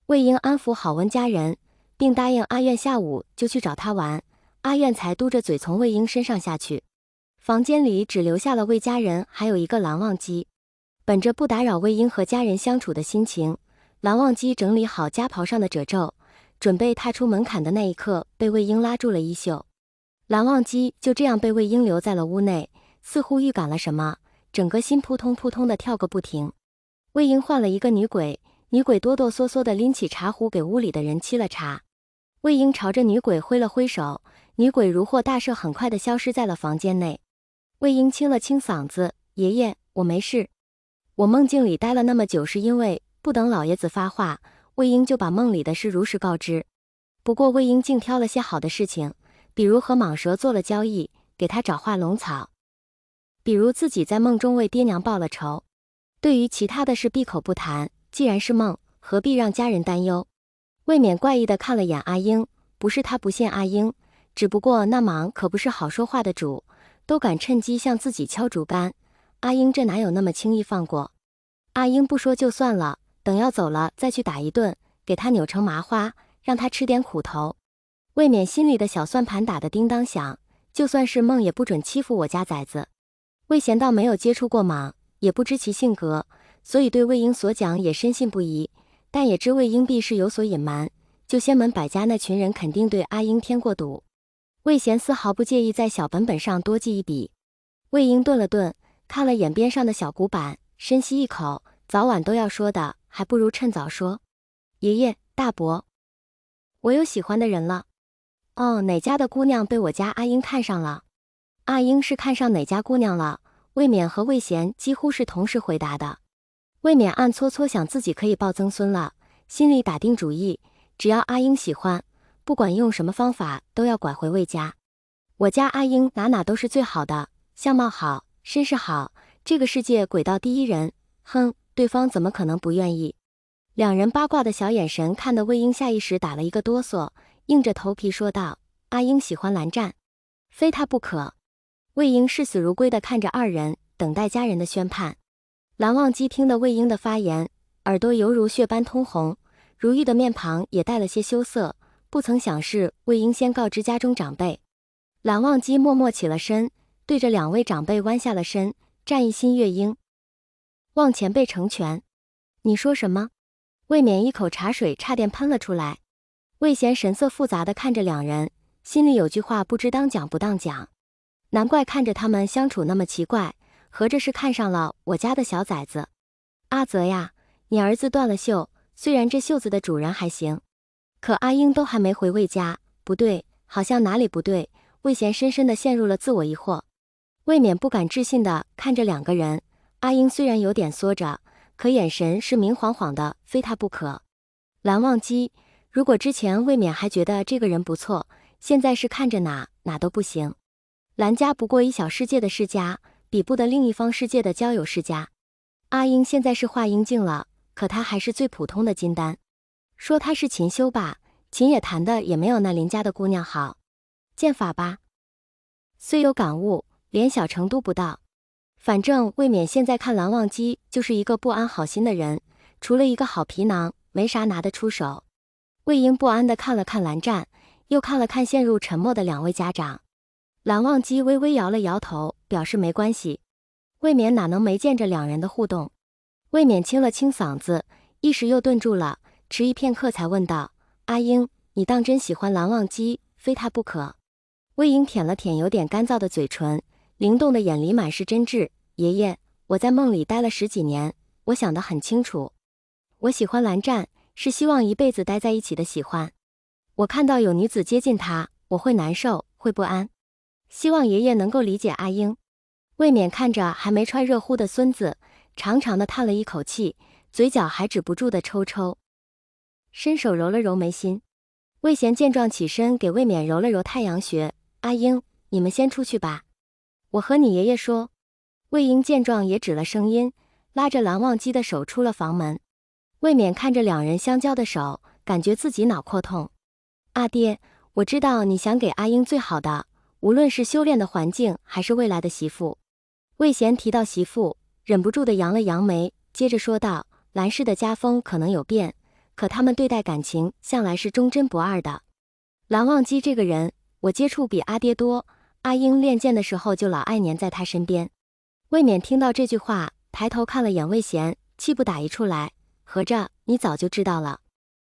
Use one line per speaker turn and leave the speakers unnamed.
魏婴安抚好温家人，并答应阿苑下午就去找他玩，阿苑才嘟着嘴从魏婴身上下去。房间里只留下了魏家人还有一个蓝忘机。本着不打扰魏婴和家人相处的心情，蓝忘机整理好家袍上的褶皱，准备踏出门槛的那一刻，被魏婴拉住了衣袖。蓝忘机就这样被魏婴留在了屋内，似乎预感了什么，整个心扑通扑通的跳个不停。魏婴换了一个女鬼，女鬼哆哆嗦嗦地拎起茶壶给屋里的人沏了茶。魏婴朝着女鬼挥了挥手，女鬼如获大赦，很快地消失在了房间内。魏婴清了清嗓子：“爷爷，我没事。我梦境里待了那么久，是因为不等老爷子发话，魏婴就把梦里的事如实告知。不过魏婴竟挑了些好的事情，比如和蟒蛇做了交易，给他找化龙草；比如自己在梦中为爹娘报了仇。对于其他的事闭口不谈，既然是梦，何必让家人担忧？”魏冕怪异地看了眼阿英，不是他不信阿英，只不过那蟒可不是好说话的主，都敢趁机向自己敲竹竿，阿英这哪有那么轻易放过？阿英不说就算了，等要走了再去打一顿，给他扭成麻花，让他吃点苦头。魏冕心里的小算盘打得叮当响，就算是梦也不准欺负我家崽子。魏贤倒没有接触过蟒，也不知其性格，所以对魏婴所讲也深信不疑，但也知魏婴必是有所隐瞒，就仙门百家那群人肯定对阿英添过堵。魏贤丝毫不介意在小本本上多记一笔。魏婴顿了顿，看了眼边上的小古板，深吸一口，早晚都要说的，还不如趁早说。爷爷，大伯，我有喜欢的人了。哦，哪家的姑娘被我家阿英看上了？阿英是看上哪家姑娘了？魏冕和魏贤几乎是同时回答的。魏冕暗搓搓想自己可以抱曾孙了，心里打定主意，只要阿英喜欢，不管用什么方法都要拐回魏家。我家阿英哪哪都是最好的，相貌好，身世好，这个世界鬼道第一人，哼，对方怎么可能不愿意？两人八卦的小眼神看得魏婴下意识打了一个哆嗦，硬着头皮说道：“阿英喜欢蓝湛，非他不可。”魏婴视死如归地看着二人，等待家人的宣判。蓝忘机听得魏婴的发言，耳朵犹如血般通红，如玉的面庞也带了些羞涩，不曾想是魏婴先告知家中长辈。蓝忘机默默起了身，对着两位长辈弯下了身，站一心月婴，望前辈成全。你说什么？魏冕一口茶水差点喷了出来。魏贤神色复杂地看着两人，心里有句话不知当讲不当讲。难怪看着他们相处那么奇怪，合着是看上了我家的小崽子。阿泽呀，你儿子断了袖，虽然这袖子的主人还行，可阿英都还没回魏家，不对，好像哪里不对。魏贤深深地陷入了自我疑惑。魏冕不敢置信地看着两个人，阿英虽然有点缩着，可眼神是明晃晃的，非他不可。蓝忘机，如果之前魏冕还觉得这个人不错，现在是看着哪都不行。蓝家不过一小世界的世家，比不得另一方世界的交友世家。阿英现在是化阴境了，可她还是最普通的金丹。说她是琴修吧，琴也弹的也没有那林家的姑娘好。剑法吧，虽有感悟，连小成都不到。反正魏冕现在看蓝忘机就是一个不安好心的人，除了一个好皮囊，没啥拿得出手。魏婴不安地看了看蓝湛，又看了看陷入沉默的两位家长。蓝忘机微微摇了摇头，表示没关系。魏冕哪能没见着两人的互动？魏冕清了清嗓子，一时又顿住了，迟疑片刻才问道：“阿英，你当真喜欢蓝忘机，非他不可？”魏婴舔了舔有点干燥的嘴唇，灵动的眼里满是真挚：“爷爷，我在梦里待了10几年，我想得很清楚。我喜欢蓝湛，是希望一辈子待在一起的喜欢。我看到有女子接近他，我会难受，会不安。希望爷爷能够理解阿英。”魏冕看着还没穿热乎的孙子，长长的叹了一口气，嘴角还止不住的抽抽，伸手揉了揉眉心。魏贤见状起身给魏冕揉了揉太阳穴：“阿英，你们先出去吧，我和你爷爷说。”魏婴见状也止了声音，拉着蓝忘机的手出了房门。魏冕看着两人相交的手，感觉自己脑阔痛。阿爹，我知道你想给阿英最好的，无论是修炼的环境还是未来的媳妇。魏贤提到媳妇，忍不住的扬了扬眉，接着说道：“蓝氏的家风可能有变，可他们对待感情向来是忠贞不二的。蓝忘机这个人，我接触比阿爹多，阿英练剑的时候就老爱黏在他身边。魏冕听到这句话，抬头看了眼魏贤，气不打一处来，合着你早就知道了。